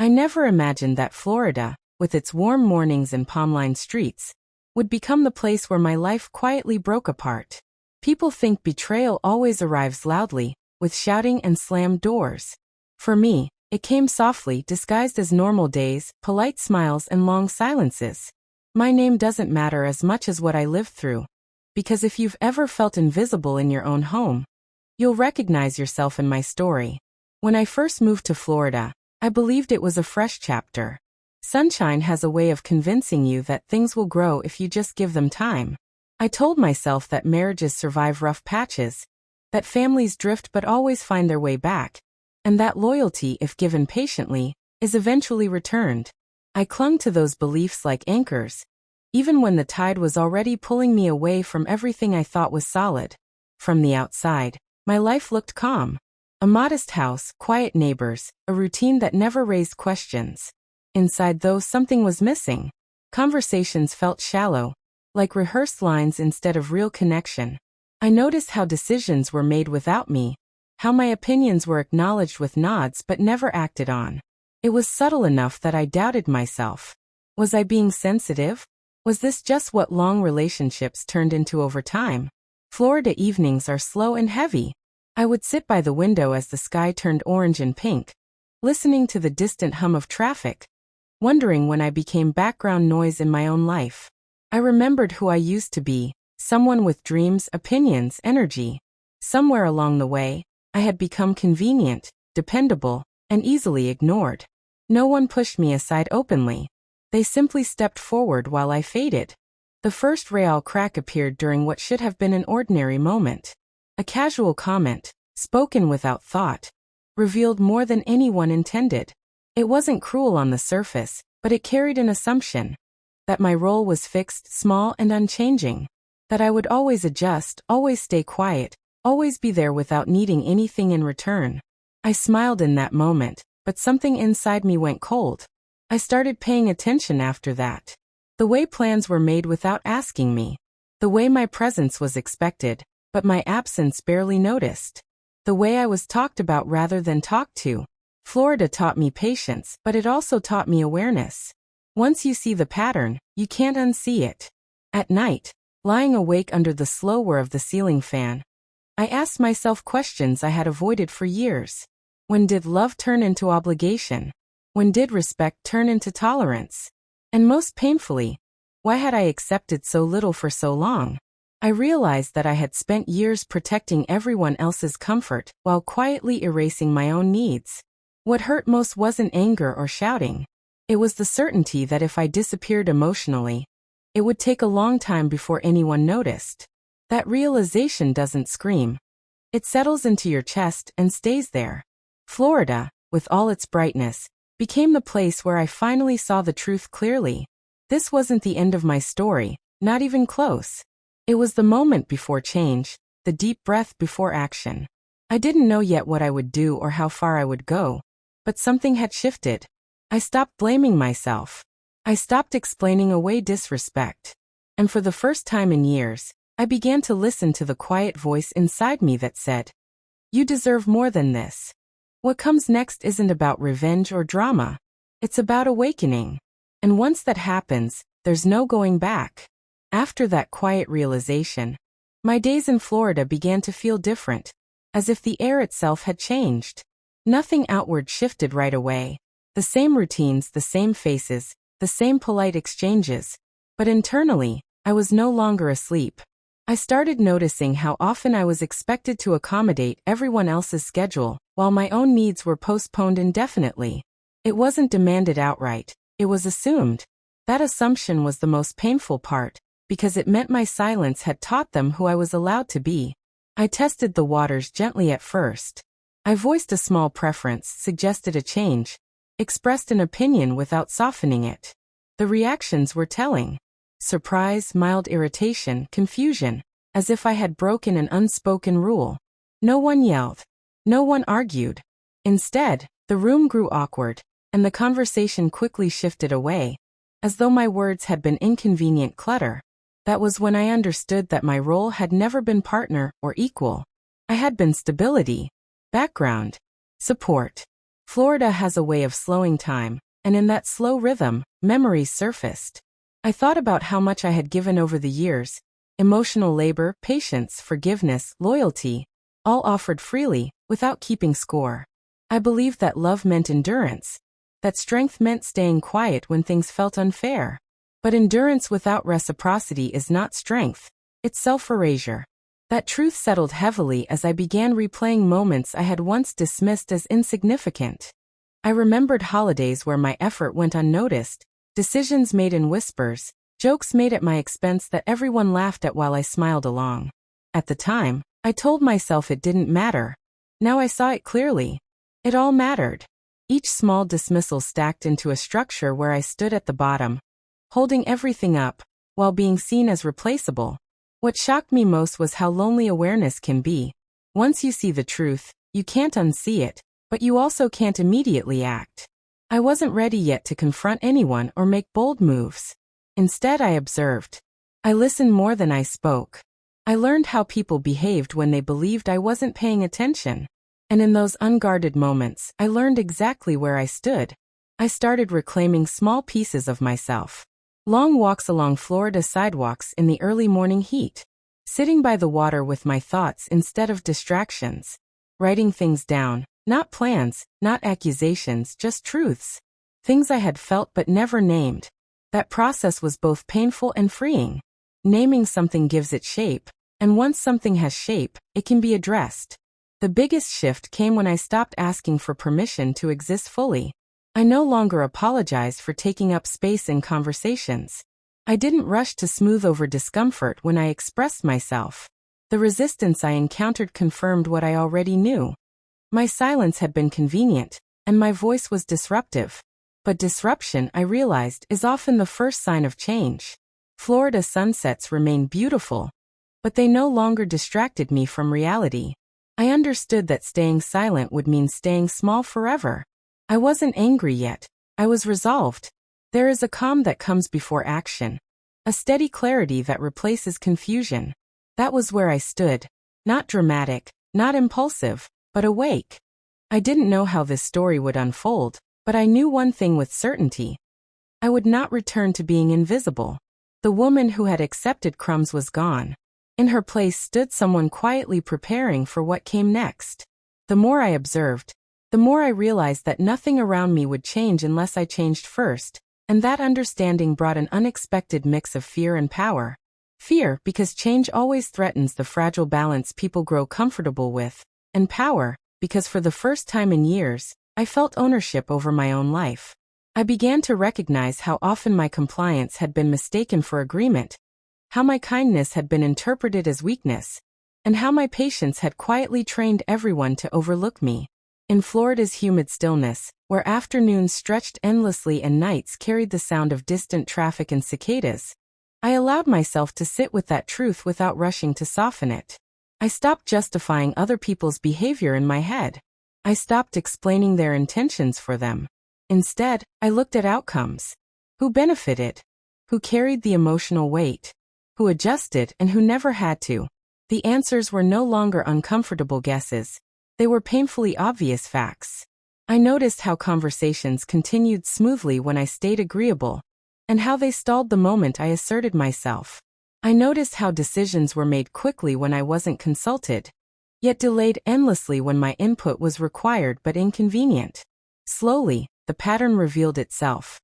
I never imagined that Florida, with its warm mornings and palm-lined streets, would become the place where my life quietly broke apart. People think betrayal always arrives loudly, with shouting and slammed doors. For me, it came softly, disguised as normal days, polite smiles and long silences. My name doesn't matter as much as what I lived through. Because if you've ever felt invisible in your own home, you'll recognize yourself in my story. When I first moved to Florida, I believed it was a fresh chapter. Sunshine has a way of convincing you that things will grow if you just give them time. I told myself that marriages survive rough patches, that families drift but always find their way back, and that loyalty, if given patiently, is eventually returned. I clung to those beliefs like anchors, even when the tide was already pulling me away from everything I thought was solid. From the outside, my life looked calm. A modest house, quiet neighbors, a routine that never raised questions. Inside, though, something was missing. Conversations felt shallow, like rehearsed lines instead of real connection. I noticed how decisions were made without me, how my opinions were acknowledged with nods but never acted on. It was subtle enough that I doubted myself. Was I being sensitive? Was this just what long relationships turned into over time? Florida evenings are slow and heavy. I would sit by the window as the sky turned orange and pink, listening to the distant hum of traffic, wondering when I became background noise in my own life. I remembered who I used to be, someone with dreams, opinions, energy. Somewhere along the way, I had become convenient, dependable, and easily ignored. No one pushed me aside openly. They simply stepped forward while I faded. The first real crack appeared during what should have been an ordinary moment. A casual comment, spoken without thought, revealed more than anyone intended. It wasn't cruel on the surface, but it carried an assumption. That my role was fixed, small, and unchanging. That I would always adjust, always stay quiet, always be there without needing anything in return. I smiled in that moment, but something inside me went cold. I started paying attention after that. The way plans were made without asking me. The way my presence was expected, but my absence barely noticed. The way I was talked about rather than talked to. Florida taught me patience, but it also taught me awareness. Once you see the pattern, you can't unsee it. At night, lying awake under the slow whir of the ceiling fan, I asked myself questions I had avoided for years. When did love turn into obligation? When did respect turn into tolerance? And most painfully, why had I accepted so little for so long? I realized that I had spent years protecting everyone else's comfort while quietly erasing my own needs. What hurt most wasn't anger or shouting. It was the certainty that if I disappeared emotionally, it would take a long time before anyone noticed. That realization doesn't scream. It settles into your chest and stays there. Florida, with all its brightness, became the place where I finally saw the truth clearly. This wasn't the end of my story, not even close. It was the moment before change, the deep breath before action. I didn't know yet what I would do or how far I would go, but something had shifted. I stopped blaming myself. I stopped explaining away disrespect. And for the first time in years, I began to listen to the quiet voice inside me that said, "You deserve more than this." What comes next isn't about revenge or drama. It's about awakening. And once that happens, there's no going back. After that quiet realization, my days in Florida began to feel different, as if the air itself had changed. Nothing outward shifted right away. The same routines, the same faces, the same polite exchanges. But internally, I was no longer asleep. I started noticing how often I was expected to accommodate everyone else's schedule, while my own needs were postponed indefinitely. It wasn't demanded outright, it was assumed. That assumption was the most painful part, because it meant my silence had taught them who I was allowed to be. I tested the waters gently at first. I voiced a small preference, suggested a change, expressed an opinion without softening it. The reactions were telling. Surprise, mild irritation, confusion, as if I had broken an unspoken rule. No one yelled. No one argued. Instead, the room grew awkward, and the conversation quickly shifted away, as though my words had been inconvenient clutter. That was when I understood that my role had never been partner or equal. I had been stability, background, support. Florida has a way of slowing time, and in that slow rhythm, memories surfaced. I thought about how much I had given over the years, emotional labor, patience, forgiveness, loyalty, all offered freely, without keeping score. I believed that love meant endurance, that strength meant staying quiet when things felt unfair. But endurance without reciprocity is not strength, it's self-erasure. That truth settled heavily as I began replaying moments I had once dismissed as insignificant. I remembered holidays where my effort went unnoticed, decisions made in whispers, jokes made at my expense that everyone laughed at while I smiled along. At the time, I told myself it didn't matter. Now I saw it clearly. It all mattered. Each small dismissal stacked into a structure where I stood at the bottom, holding everything up, while being seen as replaceable. What shocked me most was how lonely awareness can be. Once you see the truth, you can't unsee it, but you also can't immediately act. I wasn't ready yet to confront anyone or make bold moves. Instead, I observed. I listened more than I spoke. I learned how people behaved when they believed I wasn't paying attention. And in those unguarded moments, I learned exactly where I stood. I started reclaiming small pieces of myself. Long walks along Florida sidewalks in the early morning heat. Sitting by the water with my thoughts instead of distractions. Writing things down, not plans, not accusations, just truths. Things I had felt but never named. That process was both painful and freeing. Naming something gives it shape, and once something has shape, it can be addressed. The biggest shift came when I stopped asking for permission to exist fully. I no longer apologized for taking up space in conversations. I didn't rush to smooth over discomfort when I expressed myself. The resistance I encountered confirmed what I already knew. My silence had been convenient, and my voice was disruptive. But disruption, I realized, is often the first sign of change. Florida sunsets remained beautiful, but they no longer distracted me from reality. I understood that staying silent would mean staying small forever. I wasn't angry yet. I was resolved. There is a calm that comes before action. A steady clarity that replaces confusion. That was where I stood. Not dramatic, not impulsive, but awake. I didn't know how this story would unfold, but I knew one thing with certainty. I would not return to being invisible. The woman who had accepted crumbs was gone. In her place stood someone quietly preparing for what came next. The more I observed, the more I realized that nothing around me would change unless I changed first, and that understanding brought an unexpected mix of fear and power. Fear, because change always threatens the fragile balance people grow comfortable with, and power, because for the first time in years, I felt ownership over my own life. I began to recognize how often my compliance had been mistaken for agreement, how my kindness had been interpreted as weakness, and how my patience had quietly trained everyone to overlook me. In Florida's humid stillness, where afternoons stretched endlessly and nights carried the sound of distant traffic and cicadas, I allowed myself to sit with that truth without rushing to soften it. I stopped justifying other people's behavior in my head. I stopped explaining their intentions for them. Instead, I looked at outcomes. Who benefited? Who carried the emotional weight? Who adjusted and who never had to? The answers were no longer uncomfortable guesses. They were painfully obvious facts. I noticed how conversations continued smoothly when I stayed agreeable, and how they stalled the moment I asserted myself. I noticed how decisions were made quickly when I wasn't consulted, yet delayed endlessly when my input was required but inconvenient. Slowly, the pattern revealed itself.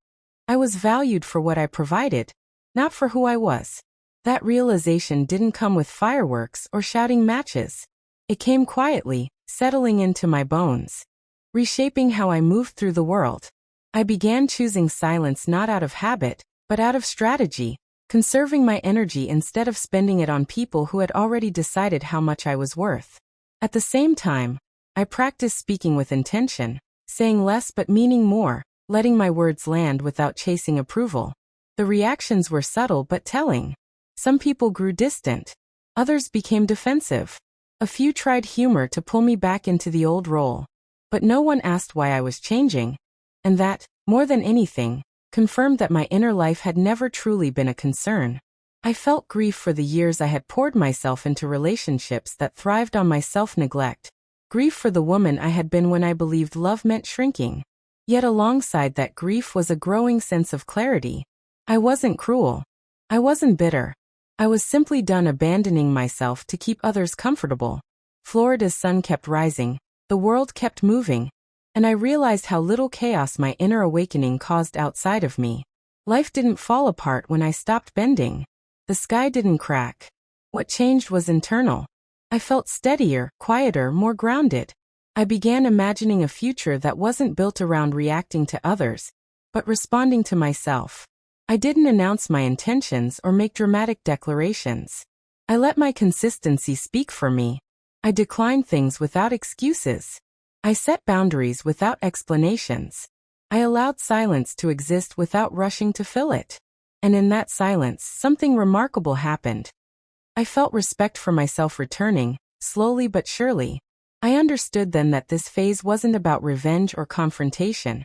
I was valued for what I provided, not for who I was. That realization didn't come with fireworks or shouting matches. It came quietly, settling into my bones, reshaping how I moved through the world. I began choosing silence not out of habit, but out of strategy, conserving my energy instead of spending it on people who had already decided how much I was worth. At the same time, I practiced speaking with intention, saying less but meaning more, letting my words land without chasing approval. The reactions were subtle but telling. Some people grew distant. Others became defensive. A few tried humor to pull me back into the old role. But no one asked why I was changing. And that, more than anything, confirmed that my inner life had never truly been a concern. I felt grief for the years I had poured myself into relationships that thrived on my self-neglect, Grief for the woman I had been when I believed love meant shrinking. Yet alongside that grief was a growing sense of clarity. I wasn't cruel. I wasn't bitter. I was simply done abandoning myself to keep others comfortable. Florida's sun kept rising, the world kept moving, and I realized how little chaos my inner awakening caused outside of me. Life didn't fall apart when I stopped bending. The sky didn't crack. What changed was internal. I felt steadier, quieter, more grounded. I began imagining a future that wasn't built around reacting to others, but responding to myself. I didn't announce my intentions or make dramatic declarations. I let my consistency speak for me. I declined things without excuses. I set boundaries without explanations. I allowed silence to exist without rushing to fill it. And in that silence, something remarkable happened. I felt respect for myself returning, slowly but surely. I understood then that this phase wasn't about revenge or confrontation.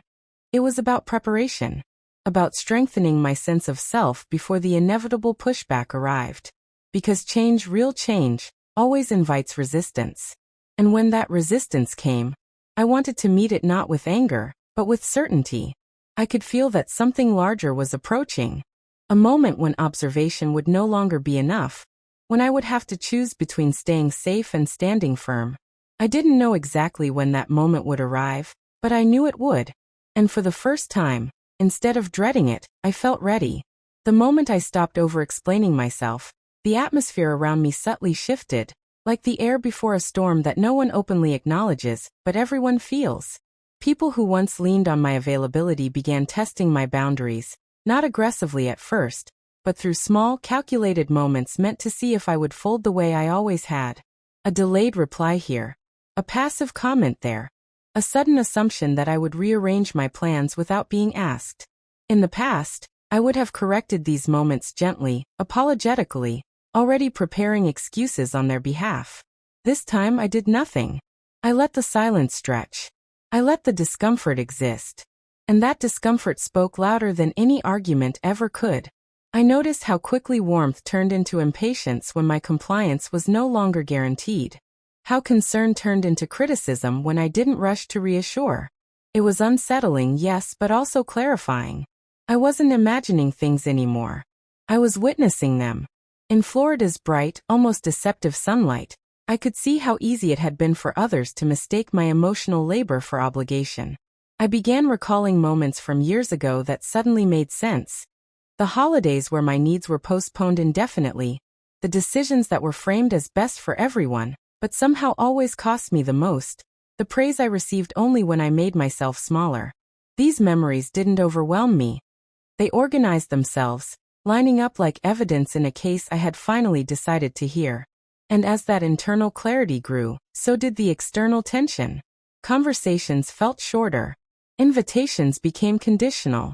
It was about preparation, about strengthening my sense of self before the inevitable pushback arrived. Because change, real change, always invites resistance. And when that resistance came, I wanted to meet it not with anger, but with certainty. I could feel that something larger was approaching. A moment when observation would no longer be enough, when I would have to choose between staying safe and standing firm. I didn't know exactly when that moment would arrive, but I knew it would. And for the first time, instead of dreading it, I felt ready. The moment I stopped over-explaining myself, the atmosphere around me subtly shifted, like the air before a storm that no one openly acknowledges, but everyone feels. People who once leaned on my availability began testing my boundaries, not aggressively at first, but through small, calculated moments meant to see if I would fold the way I always had. A delayed reply here. A passive comment there. A sudden assumption that I would rearrange my plans without being asked. In the past, I would have corrected these moments gently, apologetically, already preparing excuses on their behalf. This time I did nothing. I let the silence stretch. I let the discomfort exist. And that discomfort spoke louder than any argument ever could. I noticed how quickly warmth turned into impatience when my compliance was no longer guaranteed. How concern turned into criticism when I didn't rush to reassure. It was unsettling, yes, but also clarifying. I wasn't imagining things anymore. I was witnessing them. In Florida's bright, almost deceptive sunlight, I could see how easy it had been for others to mistake my emotional labor for obligation. I began recalling moments from years ago that suddenly made sense. The holidays where my needs were postponed indefinitely, the decisions that were framed as best for everyone, but somehow always cost me the most, the praise I received only when I made myself smaller. These memories didn't overwhelm me. They organized themselves, lining up like evidence in a case I had finally decided to hear. And as that internal clarity grew, so did the external tension. Conversations felt shorter. Invitations became conditional.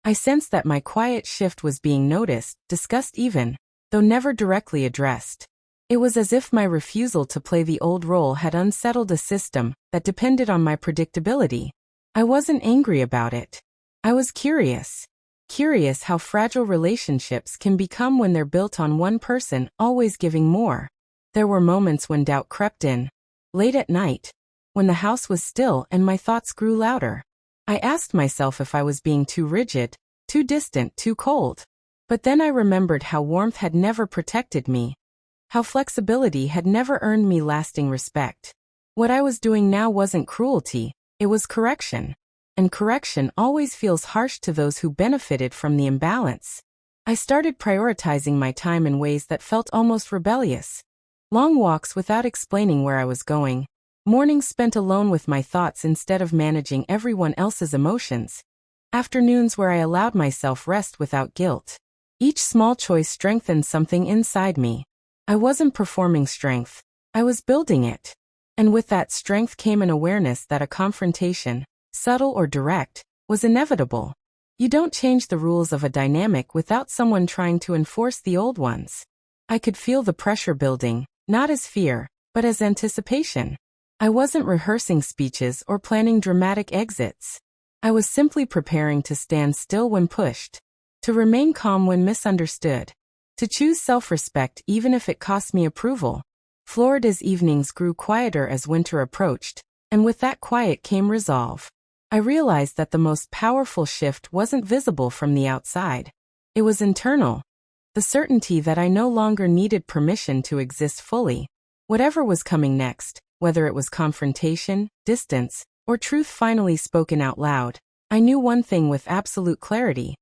I sensed that my quiet shift was being noticed, discussed even, though never directly addressed. It was as if my refusal to play the old role had unsettled a system that depended on my predictability. I wasn't angry about it. I was curious. Curious how fragile relationships can become when they're built on one person always giving more. There were moments when doubt crept in. Late at night, when the house was still and my thoughts grew louder. I asked myself if I was being too rigid, too distant, too cold. But then I remembered how warmth had never protected me. How flexibility had never earned me lasting respect. What I was doing now wasn't cruelty, it was correction. And correction always feels harsh to those who benefited from the imbalance. I started prioritizing my time in ways that felt almost rebellious. Long walks without explaining where I was going. Mornings spent alone with my thoughts instead of managing everyone else's emotions. Afternoons where I allowed myself rest without guilt. Each small choice strengthened something inside me. I wasn't performing strength. I was building it. And with that strength came an awareness that a confrontation, subtle or direct, was inevitable. You don't change the rules of a dynamic without someone trying to enforce the old ones. I could feel the pressure building, not as fear, but as anticipation. I wasn't rehearsing speeches or planning dramatic exits. I was simply preparing to stand still when pushed, to remain calm when misunderstood, to choose self-respect even if it cost me approval. Florida's evenings grew quieter as winter approached, and with that quiet came resolve. I realized that the most powerful shift wasn't visible from the outside. It was internal. The certainty that I no longer needed permission to exist fully. Whatever was coming next, whether it was confrontation, distance, or truth finally spoken out loud, I knew one thing with absolute clarity.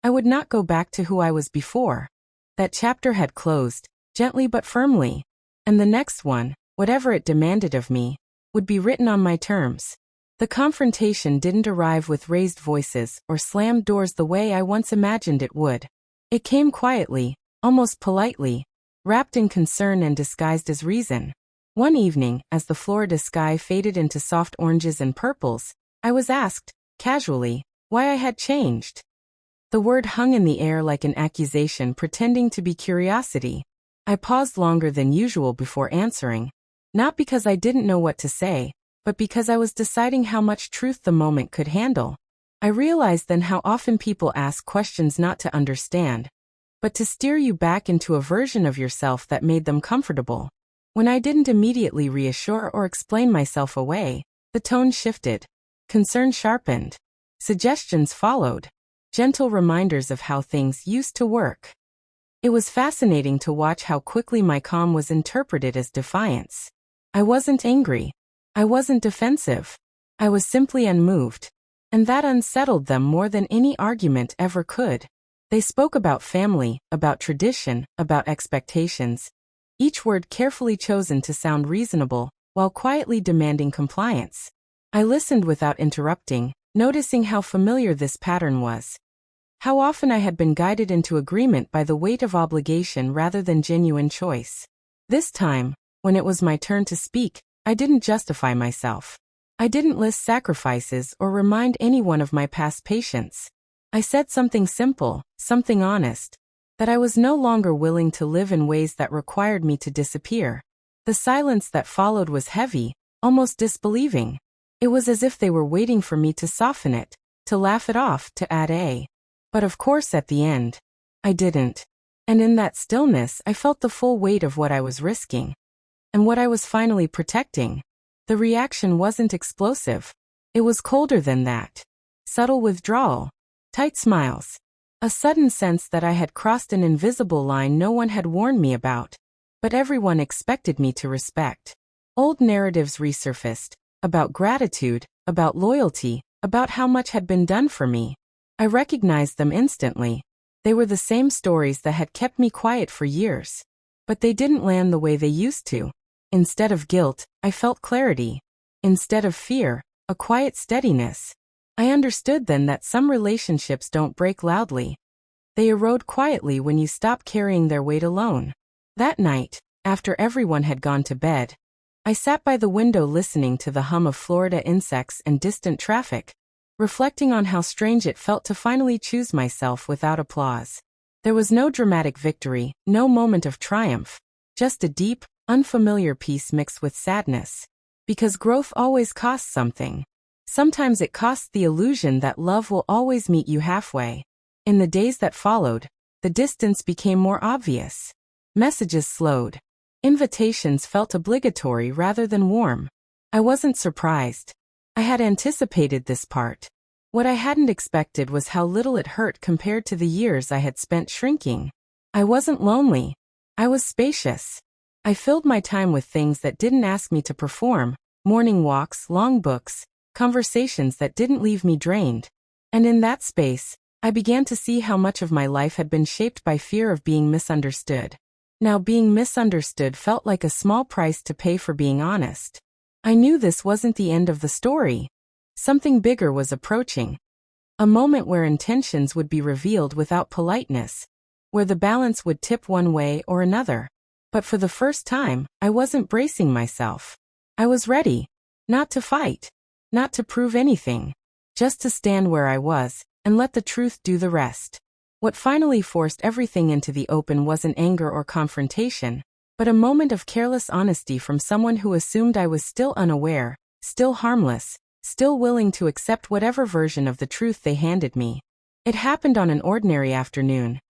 I would not go back to who I was before. That chapter had closed, gently but firmly, and the next one, whatever it demanded of me, would be written on my terms. The confrontation didn't arrive with raised voices or slammed doors the way I once imagined it would. It came quietly, almost politely, wrapped in concern and disguised as reason. One evening, as the Florida sky faded into soft oranges and purples, I was asked, casually, why I had changed. The word hung in the air like an accusation pretending to be curiosity. I paused longer than usual before answering, not because I didn't know what to say, but because I was deciding how much truth the moment could handle. I realized then how often people ask questions not to understand, but to steer you back into a version of yourself that made them comfortable. When I didn't immediately reassure or explain myself away, the tone shifted. Concern sharpened. Suggestions followed. Gentle reminders of how things used to work. It was fascinating to watch how quickly my calm was interpreted as defiance. I wasn't angry. I wasn't defensive. I was simply unmoved. And that unsettled them more than any argument ever could. They spoke about family, about tradition, about expectations. Each word carefully chosen to sound reasonable, while quietly demanding compliance. I listened without interrupting, noticing how familiar this pattern was. How often I had been guided into agreement by the weight of obligation rather than genuine choice. This time, when it was my turn to speak, I didn't justify myself. I didn't list sacrifices or remind anyone of my past patience. I said something simple, something honest, that I was no longer willing to live in ways that required me to disappear. The silence that followed was heavy, almost disbelieving. It was as if they were waiting for me to soften it, to laugh it off, to add a. But of course at the end, I didn't. And in that stillness I felt the full weight of what I was risking. And what I was finally protecting. The reaction wasn't explosive. It was colder than that. Subtle withdrawal. Tight smiles. A sudden sense that I had crossed an invisible line no one had warned me about. But everyone expected me to respect. Old narratives resurfaced. About gratitude, about loyalty, about how much had been done for me. I recognized them instantly. They were the same stories that had kept me quiet for years. But they didn't land the way they used to. Instead of guilt, I felt clarity. Instead of fear, a quiet steadiness. I understood then that some relationships don't break loudly. They erode quietly when you stop carrying their weight alone. That night, after everyone had gone to bed, I sat by the window listening to the hum of Florida insects and distant traffic, reflecting on how strange it felt to finally choose myself without applause. There was no dramatic victory, no moment of triumph, just a deep, unfamiliar peace mixed with sadness. Because growth always costs something. Sometimes it costs the illusion that love will always meet you halfway. In the days that followed, the distance became more obvious. Messages slowed. Invitations felt obligatory rather than warm. I wasn't surprised. I had anticipated this part. What I hadn't expected was how little it hurt compared to the years I had spent shrinking. I wasn't lonely. I was spacious. I filled my time with things that didn't ask me to perform, morning walks, long books, conversations that didn't leave me drained. And in that space, I began to see how much of my life had been shaped by fear of being misunderstood. Now being misunderstood felt like a small price to pay for being honest. I knew this wasn't the end of the story. Something bigger was approaching. A moment where intentions would be revealed without politeness, where the balance would tip one way or another. But for the first time, I wasn't bracing myself. I was ready. Not to fight. Not to prove anything. Just to stand where I was, and let the truth do the rest. What finally forced everything into the open wasn't anger or confrontation, but a moment of careless honesty from someone who assumed I was still unaware, still harmless, still willing to accept whatever version of the truth they handed me. It happened on an ordinary afternoon.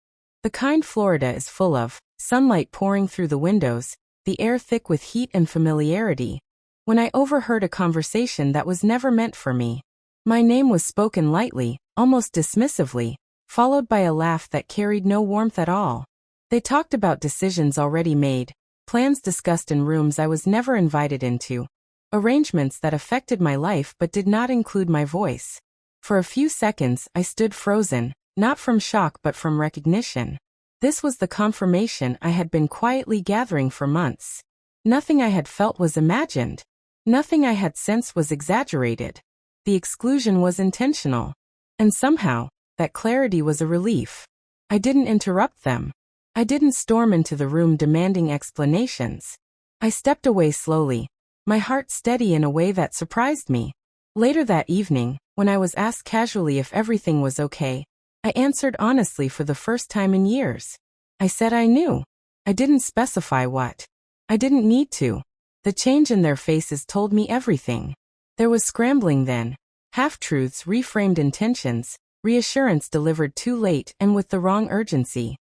The kind Florida is full of, sunlight pouring through the windows, the air thick with heat and familiarity, when I overheard a conversation that was never meant for me. My name was spoken lightly, almost dismissively, followed by a laugh that carried no warmth at all. They talked about decisions already made, plans discussed in rooms I was never invited into, arrangements that affected my life but did not include my voice. For a few seconds I stood frozen, not from shock but from recognition. This was the confirmation I had been quietly gathering for months. Nothing I had felt was imagined. Nothing I had sensed was exaggerated. The exclusion was intentional. And somehow, that clarity was a relief. I didn't interrupt them. I didn't storm into the room demanding explanations. I stepped away slowly, my heart steady in a way that surprised me. Later that evening, when I was asked casually if everything was okay, I answered honestly for the first time in years. I said I knew. I didn't specify what. I didn't need to. The change in their faces told me everything. There was scrambling then, half-truths reframed intentions, reassurance delivered too late and with the wrong urgency.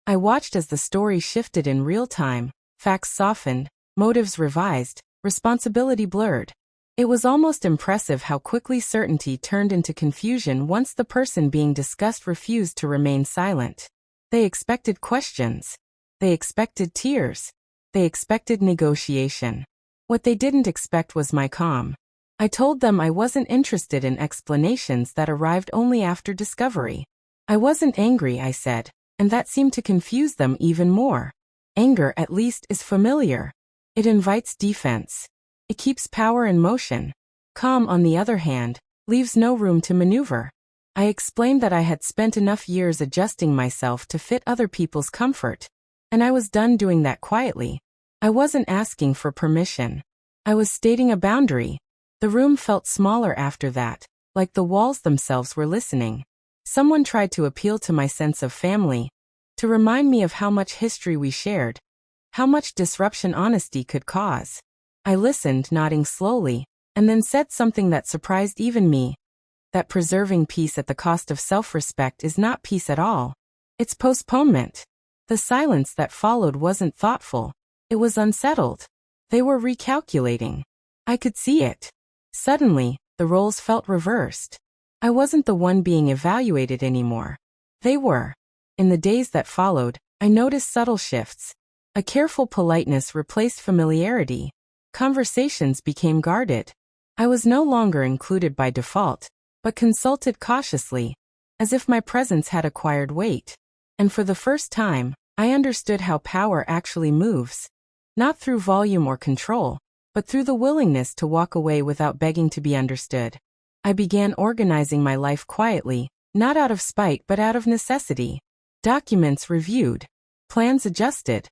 I watched as the story shifted in real time, facts softened, motives revised, responsibility blurred. It was almost impressive how quickly certainty turned into confusion once the person being discussed refused to remain silent. They expected questions. They expected tears. They expected negotiation. What they didn't expect was my calm. I told them I wasn't interested in explanations that arrived only after discovery. I wasn't angry, I said, and that seemed to confuse them even more. Anger, at least, is familiar. It invites defense. It keeps power in motion. Calm, on the other hand, leaves no room to maneuver. I explained that I had spent enough years adjusting myself to fit other people's comfort, and I was done doing that quietly. I wasn't asking for permission. I was stating a boundary. The room felt smaller after that, like the walls themselves were listening. Someone tried to appeal to my sense of family, to remind me of how much history we shared, how much disruption honesty could cause. I listened, nodding slowly, and then said something that surprised even me. That preserving peace at the cost of self-respect is not peace at all. It's postponement. The silence that followed wasn't thoughtful. It was unsettled. They were recalculating. I could see it. Suddenly, the roles felt reversed. I wasn't the one being evaluated anymore. They were. In the days that followed, I noticed subtle shifts. A careful politeness replaced familiarity. Conversations became guarded. I was no longer included by default, but consulted cautiously, as if my presence had acquired weight. And for the first time, I understood how power actually moves. Not through volume or control, but through the willingness to walk away without begging to be understood. I began organizing my life quietly, not out of spite but out of necessity. Documents reviewed. Plans adjusted.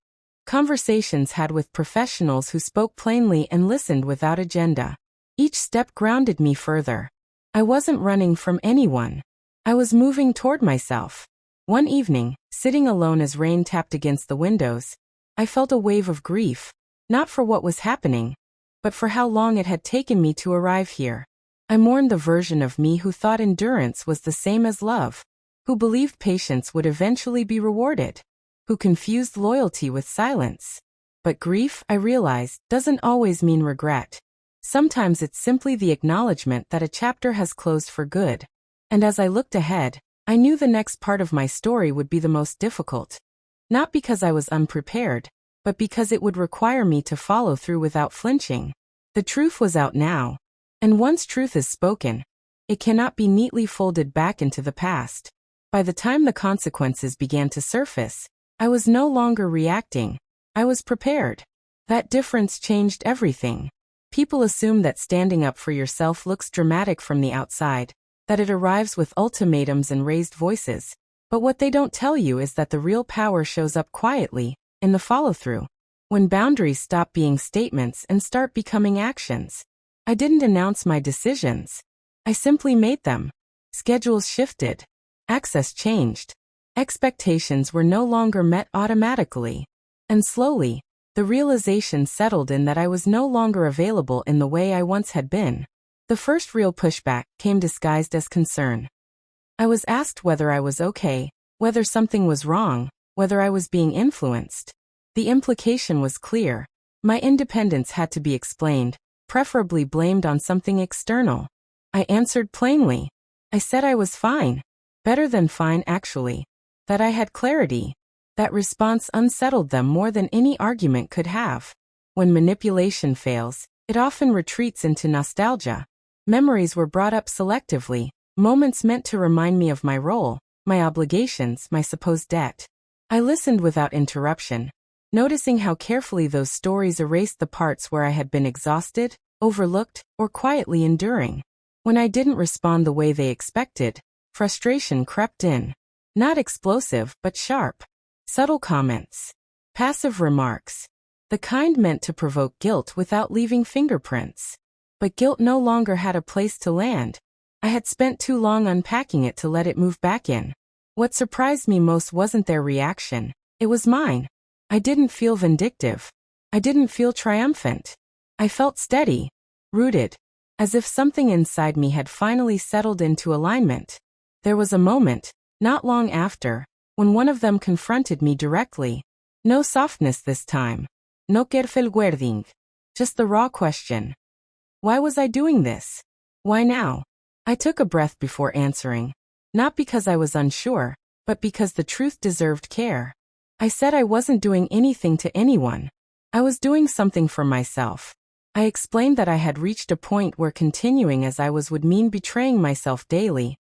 Conversations had with professionals who spoke plainly and listened without agenda. Each step grounded me further. I wasn't running from anyone. I was moving toward myself. One evening, sitting alone as rain tapped against the windows, I felt a wave of grief, not for what was happening, but for how long it had taken me to arrive here. I mourned the version of me who thought endurance was the same as love, who believed patience would eventually be rewarded, who confused loyalty with silence. But grief, I realized, doesn't always mean regret. Sometimes it's simply the acknowledgement that a chapter has closed for good. And as I looked ahead, I knew the next part of my story would be the most difficult. Not because I was unprepared, but because it would require me to follow through without flinching. The truth was out now. And once truth is spoken, it cannot be neatly folded back into the past. By the time the consequences began to surface, I was no longer reacting. I was prepared. That difference changed everything. People assume that standing up for yourself looks dramatic from the outside, that it arrives with ultimatums and raised voices. But what they don't tell you is that the real power shows up quietly, in the follow-through. When boundaries stop being statements and start becoming actions. I didn't announce my decisions. I simply made them. Schedules shifted. Access changed. Expectations were no longer met automatically. And slowly, the realization settled in that I was no longer available in the way I once had been. The first real pushback came disguised as concern. I was asked whether I was okay, whether something was wrong, whether I was being influenced. The implication was clear. My independence had to be explained, preferably blamed on something external. I answered plainly. I said I was fine. Better than fine, actually. That I had clarity. That response unsettled them more than any argument could have. When manipulation fails, it often retreats into nostalgia. Memories were brought up selectively, moments meant to remind me of my role, my obligations, my supposed debt. I listened without interruption, noticing how carefully those stories erased the parts where I had been exhausted, overlooked, or quietly enduring. When I didn't respond the way they expected, frustration crept in. Not explosive, but sharp. Subtle comments. Passive remarks. The kind meant to provoke guilt without leaving fingerprints. But guilt no longer had a place to land. I had spent too long unpacking it to let it move back in. What surprised me most wasn't their reaction. It was mine. I didn't feel vindictive. I didn't feel triumphant. I felt steady, rooted, as if something inside me had finally settled into alignment. There was a moment, not long after, when one of them confronted me directly. No softness this time. No querfelguerding. Just the raw question. Why was I doing this? Why now? I took a breath before answering. Not because I was unsure, but because the truth deserved care. I said I wasn't doing anything to anyone. I was doing something for myself. I explained that I had reached a point where continuing as I was would mean betraying myself daily,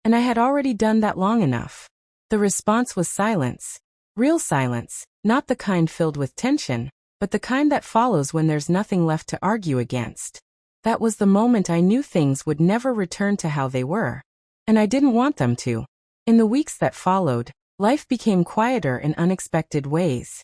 and I had already done that long enough. The response was silence. Real silence, not the kind filled with tension, but the kind that follows when there's nothing left to argue against. That was the moment I knew things would never return to how they were. And I didn't want them to. In the weeks that followed, life became quieter in unexpected ways.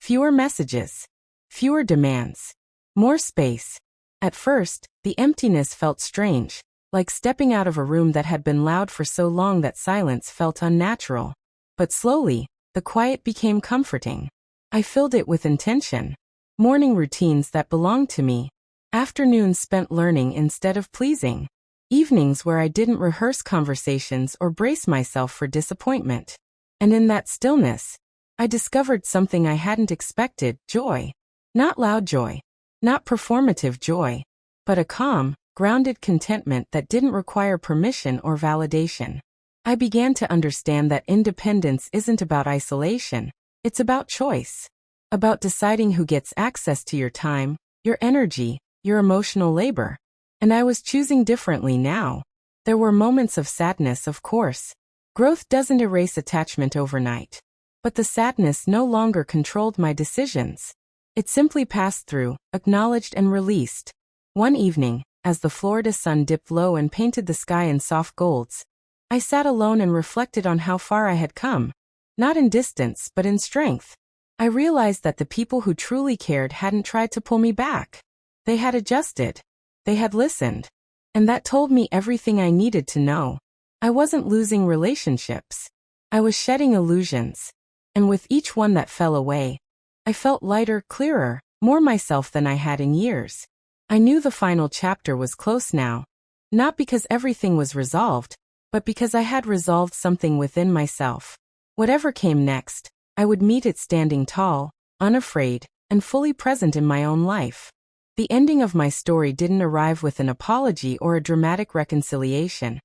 Fewer messages. Fewer demands. More space. At first, the emptiness felt strange, like stepping out of a room that had been loud for so long that silence felt unnatural. But slowly, the quiet became comforting. I filled it with intention. Morning routines that belonged to me. Afternoons spent learning instead of pleasing. Evenings where I didn't rehearse conversations or brace myself for disappointment. And in that stillness, I discovered something I hadn't expected: joy. Not loud joy. Not performative joy. But a calm, grounded contentment that didn't require permission or validation. I began to understand that independence isn't about isolation. It's about choice. About deciding who gets access to your time, your energy, your emotional labor. And I was choosing differently now. There were moments of sadness, of course. Growth doesn't erase attachment overnight. But the sadness no longer controlled my decisions. It simply passed through, acknowledged and released. One evening, as the Florida sun dipped low and painted the sky in soft golds, I sat alone and reflected on how far I had come. Not in distance, but in strength. I realized that the people who truly cared hadn't tried to pull me back. They had adjusted. They had listened. And that told me everything I needed to know. I wasn't losing relationships. I was shedding illusions. And with each one that fell away, I felt lighter, clearer, more myself than I had in years. I knew the final chapter was close now. Not because everything was resolved, but because I had resolved something within myself. Whatever came next, I would meet it standing tall, unafraid, and fully present in my own life. The ending of my story didn't arrive with an apology or a dramatic reconciliation.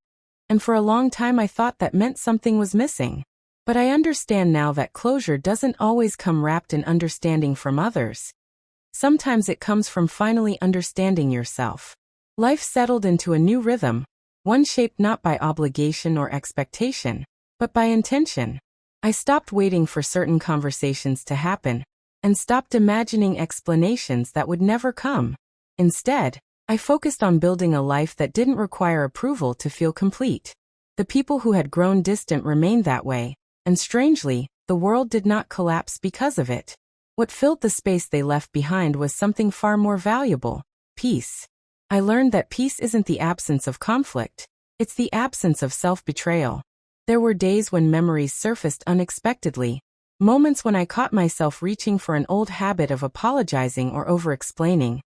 And for a long time I thought that meant something was missing. But I understand now that closure doesn't always come wrapped in understanding from others. Sometimes it comes from finally understanding yourself. Life settled into a new rhythm, one shaped not by obligation or expectation, but by intention. I stopped waiting for certain conversations to happen, and stopped imagining explanations that would never come. Instead, I focused on building a life that didn't require approval to feel complete. The people who had grown distant remained that way, and strangely, the world did not collapse because of it. What filled the space they left behind was something far more valuable: peace. I learned that peace isn't the absence of conflict, it's the absence of self-betrayal. There were days when memories surfaced unexpectedly, moments when I caught myself reaching for an old habit of apologizing or over-explaining.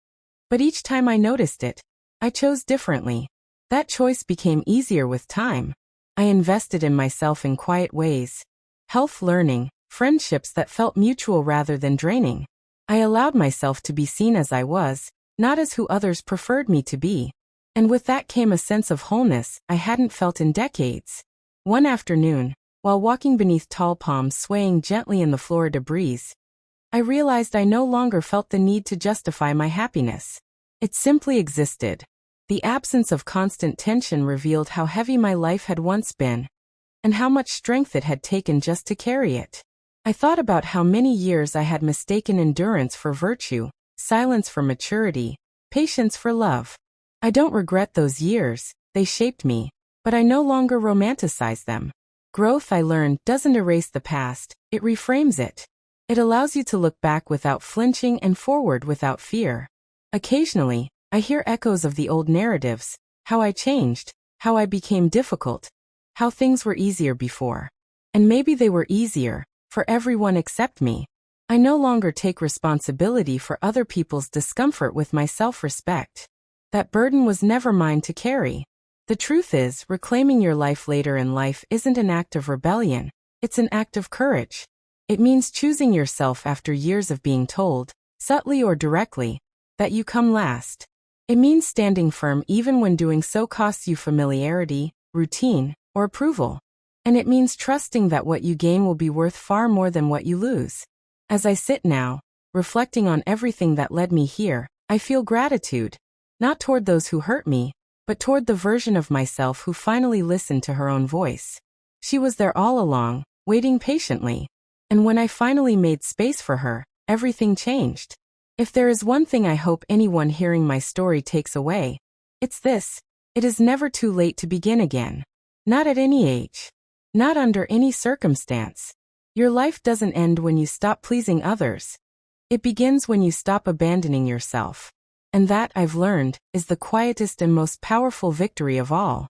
But each time I noticed it, I chose differently. That choice became easier with time. I invested in myself in quiet ways. Health, learning, friendships that felt mutual rather than draining. I allowed myself to be seen as I was, not as who others preferred me to be. And with that came a sense of wholeness I hadn't felt in decades. One afternoon, while walking beneath tall palms swaying gently in the Florida breeze, I realized I no longer felt the need to justify my happiness. It simply existed. The absence of constant tension revealed how heavy my life had once been, and how much strength it had taken just to carry it. I thought about how many years I had mistaken endurance for virtue, silence for maturity, patience for love. I don't regret those years, they shaped me, but I no longer romanticize them. Growth, I learned, doesn't erase the past, it reframes it. It allows you to look back without flinching and forward without fear. Occasionally, I hear echoes of the old narratives, how I changed, how I became difficult, how things were easier before. And maybe they were easier, for everyone except me. I no longer take responsibility for other people's discomfort with my self-respect. That burden was never mine to carry. The truth is, reclaiming your life later in life isn't an act of rebellion, it's an act of courage. It means choosing yourself after years of being told, subtly or directly, that you come last. It means standing firm even when doing so costs you familiarity, routine, or approval. And it means trusting that what you gain will be worth far more than what you lose. As I sit now, reflecting on everything that led me here, I feel gratitude, not toward those who hurt me, but toward the version of myself who finally listened to her own voice. She was there all along, waiting patiently. And when I finally made space for her, everything changed. If there is one thing I hope anyone hearing my story takes away, it's this: it is never too late to begin again. Not at any age. Not under any circumstance. Your life doesn't end when you stop pleasing others. It begins when you stop abandoning yourself. And that, I've learned, is the quietest and most powerful victory of all.